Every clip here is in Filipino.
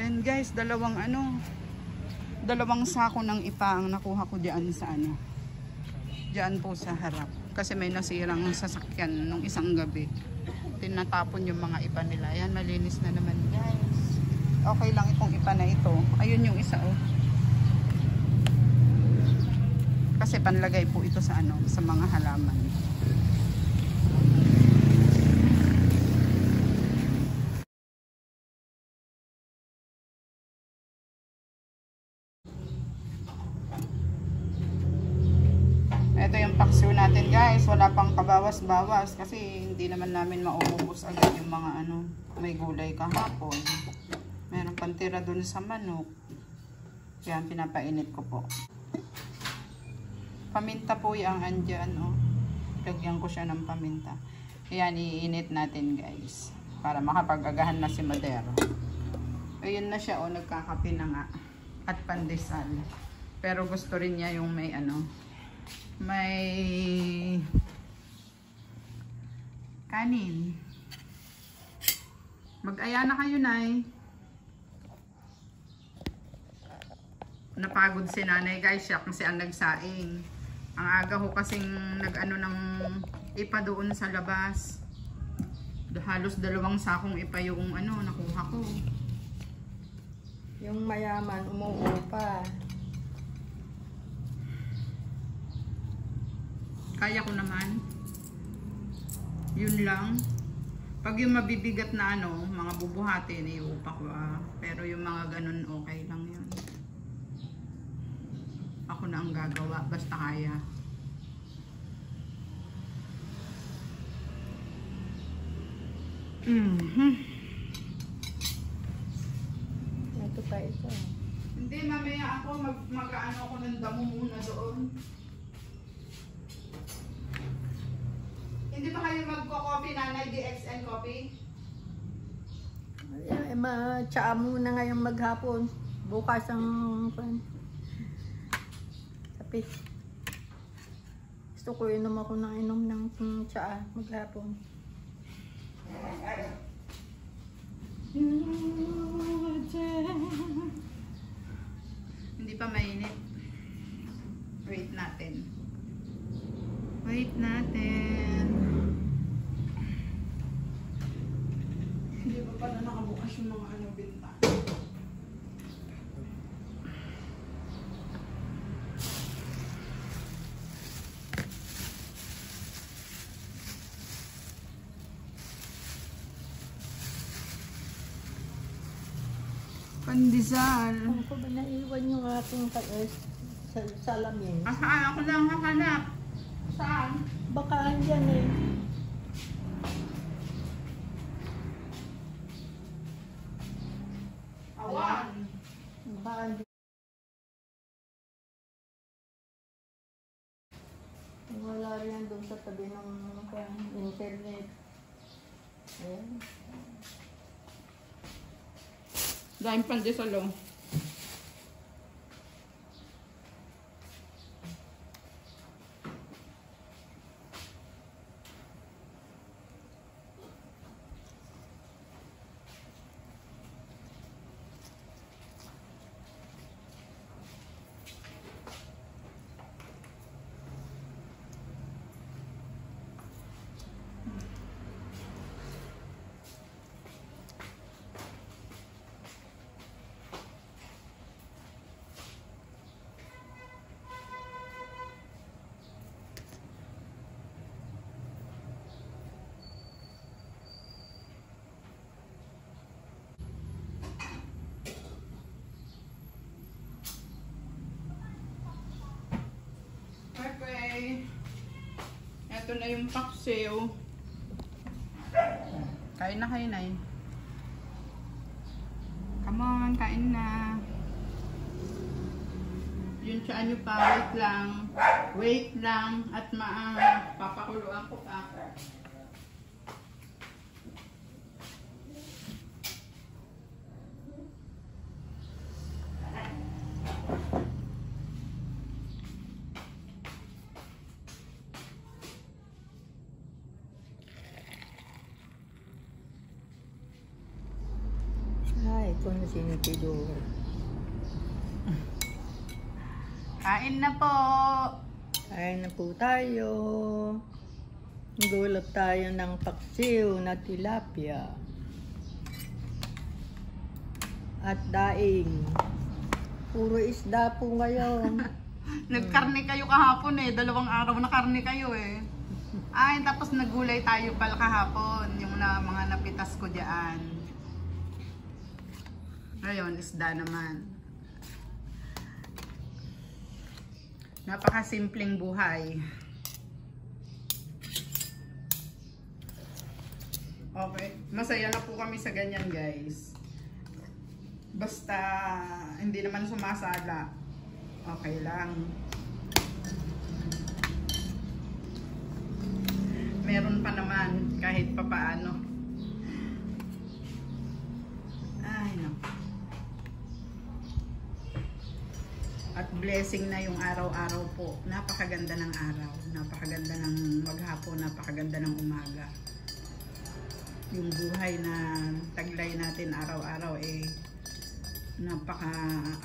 And guys, dalawang sako ng ipa ang nakuha ko diyan sa diyan po sa harap. Kasi may nasirang sasakyan nung isang gabi. Tinatapon yung mga ipa nila. Ayan, malinis na naman guys. Okay lang itong ipa na ito. Ayun yung isa oh. Kasi panlagay po ito sa sa mga halaman. Ito yung paksiw natin guys, wala pang kabawas-bawas kasi hindi naman namin mauubos agad yung mga may gulay kahapon. Meron pang tira dun sa manok. Yan, pinapainit ko po. Paminta po yung andyan, oh. Lagyan ko siya ng paminta. Ayan, iinit natin guys para makapagagahan na si Madero. Ayun na siya, oh, nagkakape na nga at pandesal. Pero gusto rin niya yung may may kanin. Mag-aya na kayo, Nay. Napagod si nanay guys siya kasi ang nagsaing. Ang aga ko kasing ng ipa doon sa labas. Halos 2 sakong ipa yung nakuha ko. Yung mayaman umuupa. Kaya ko naman. Yun lang. Pag yung mabibigat na mga bubuhatin, iupa ko Pero yung mga ganun, okay lang yun. Ako na ang gagawa, basta kaya. Ito pa ito. Hindi, mamaya ako mag-ano ko ng damo muna doon. Hindi ba kayo magko-coffee, Nanay? DXN coffee? Ay, ma-tsaa muna ngayong maghapon. Bukas ang sapi. Gusto ko inom ako ng tsaa maghapon. Hindi pa mainit. Wait natin. Wait natin. Hindi pa pala nakabukas yung mga bintana. Pandesal. Ano ko ba naiwan yung ating salamin? Ako lang hahanap. Saan? Baka andyan eh. Awan. Baka andyan. Wala rin doon sa tabi ng internet. Ayan. Dahil pandesal oh. Okay. Ito na yung paksiw. Kain na kayo, Nay. Come on, kain na. Yung tiyaan nyo pa, wait lang. Wait lang. At papakuluan ko pa. ko na sinitidor. Kain na po. Kain na po tayo. Gulap tayo ng paksiw na tilapia. At daing. Puro isda po ngayon. Nagkarne kayo kahapon eh. 2 araw na karne kayo eh. Ay, tapos nagulay tayo pala kahapon. Yung mga napitas ko diyan. Ngayon, isda naman. Napakasimpleng buhay. Okay. Masaya na po kami sa ganyan, guys. Basta hindi naman sumasala. Okay lang. Meron pa naman kahit papaano. Ay, no. At blessing na yung araw-araw po. Napakaganda ng araw. Napakaganda ng maghapon. Napakaganda ng umaga. Yung buhay na taglay natin araw-araw eh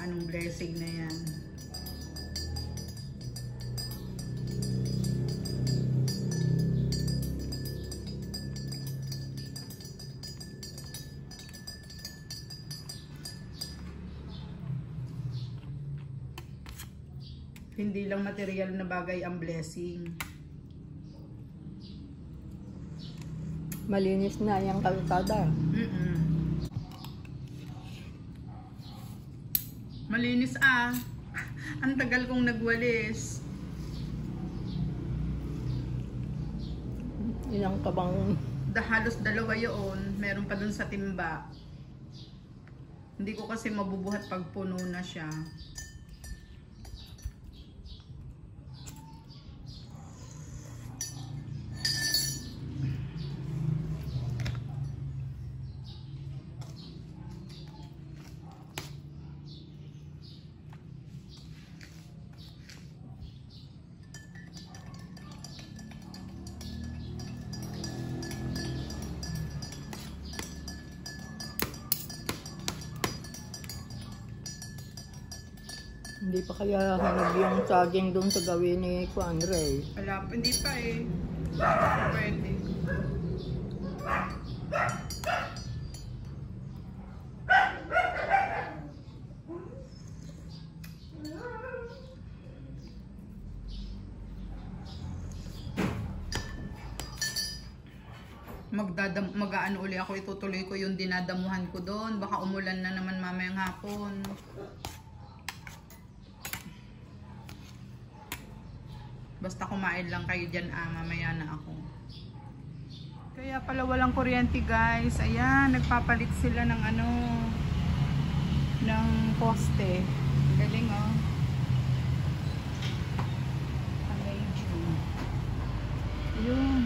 anong blessing na yan. Hindi lang material na bagay ang blessing. Malinis na yung kalsada. Malinis ah. Ang tagal kong nagwalis. Ilang ka bang... Halos 2 yun. Meron pa dun sa timba. Hindi ko kasi mabubuhat pag puno na siya. Hindi pa kaya hanap yung saging doon sa gawin ni Juan Ray. Wala pa, hindi pa eh. Pwede. Mag-aano uli ako, itutuloy ko yung dinadamuhan ko doon. Baka umulan na naman mamayang hapon. Basta kumain lang kayo dyan, mamaya na ako. Kaya pala walang kuryente, guys. Ayan, nagpapalit sila ng ng poste. Galing, oh. Amazing. Ayun.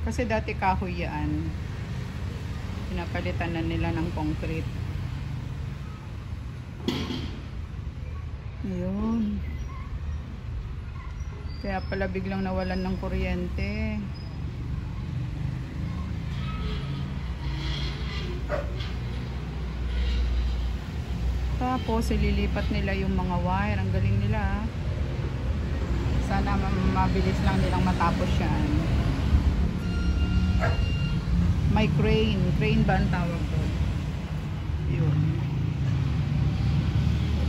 Kasi dati kahoy yan. Pinapalitan na nila ng concrete. Ayun. Kaya pala biglang nawalan ng kuryente. Tapos ililipat nila yung mga wire. Ang galing nila. Sana mabilis lang nilang matapos yan. May crane. Crane ba ang tawag doon? Yun.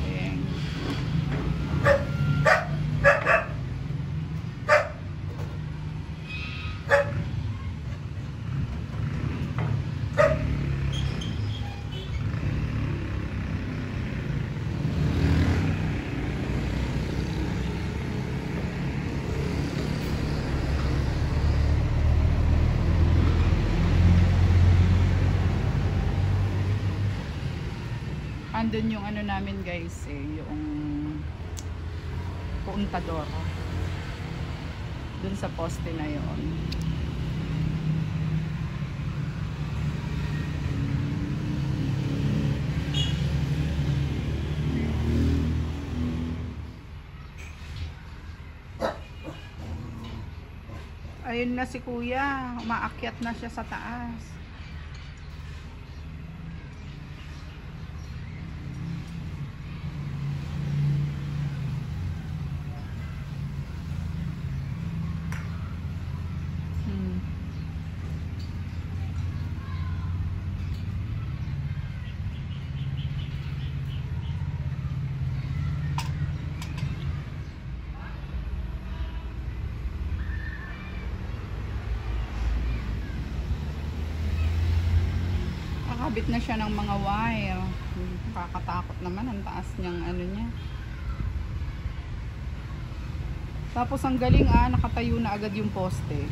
Okay. Andun yung namin guys yung puuntador dun sa poste na yon. Ayun na si kuya. Umaakyat na siya sa taas. Nakakabit na siya ng mga wire. Nakakatakot naman. Ang taas niyang ano niya. Tapos ang galing nakatayo na agad yung poste.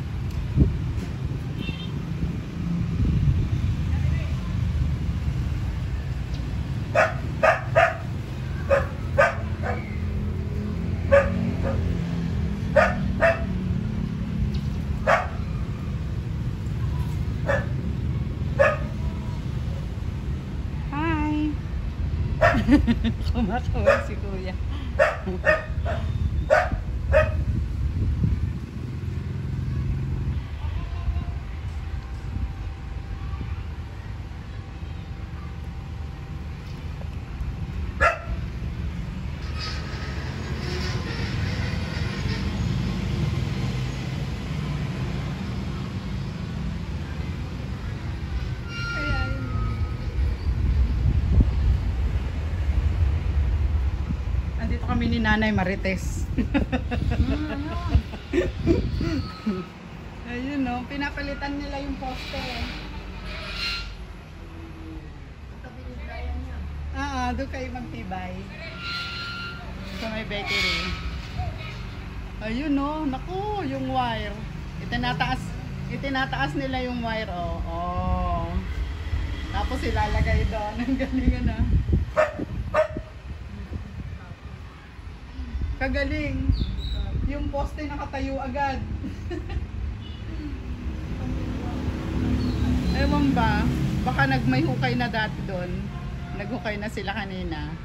Kumakawal si kuya. Andito kami ni Nanay Marites. Ayun no, pinapalitan nila yung poste. Doon kayo magtibay. Sa may bakery. Ayun no, naku, yung wire. Itinataas nila yung wire, oh. Tapos ilalagay doon. Ang galing na. Kagaling. Yung poste nakatayo agad. Ewan ba? Baka may hukay na dati doon. Naghukay na sila kanina.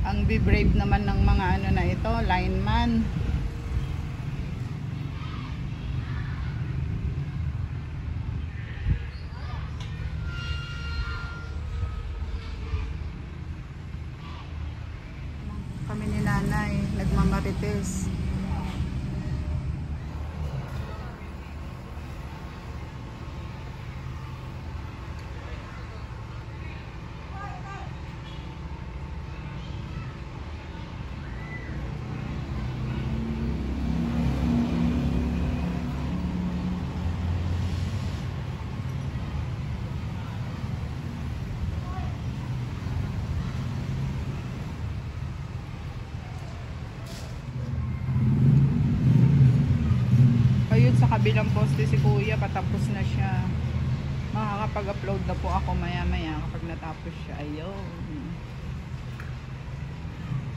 Ang be-brave naman ng mga ano na ito, lineman. Kami ni Nanay, nagmamarites. Sa kabilang poste si kuya, patapos na siya. Makakapag-upload na po ako maya maya kapag natapos siya. Ayun,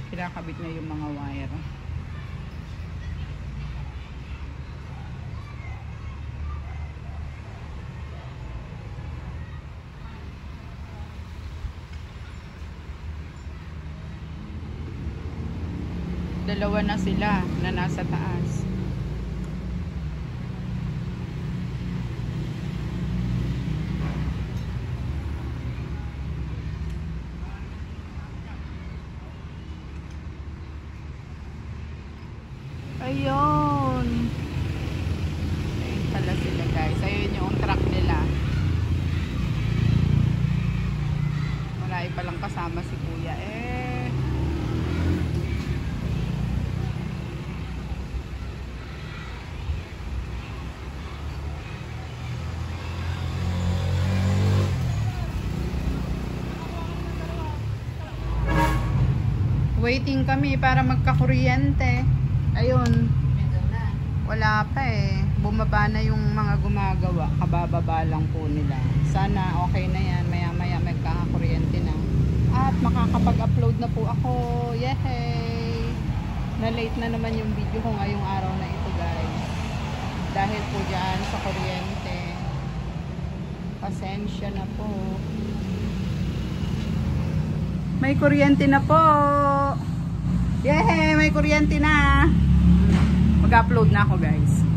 kinakabit na yung mga wire. Dalawa na sila na nasa taas. Ayun. Ayun pala sila guys. Ayun yung truck nila. Wala palang kasama si kuya. Waiting kami para magkakuryente. Ayun. Wala pa eh. Bumaba na yung mga gumagawa. Kabababa lang po nila. Sana okay na yan. Maya-maya magkakakuryente na. At makakapag-upload na po ako. Yehey! Na-late na naman yung video ko ngayong araw na ito, guys. Dahil po dyan sa kuryente. Pasensya na po. May kuryente na po. Yehey! May kuryente na. Mag-upload na ako, guys.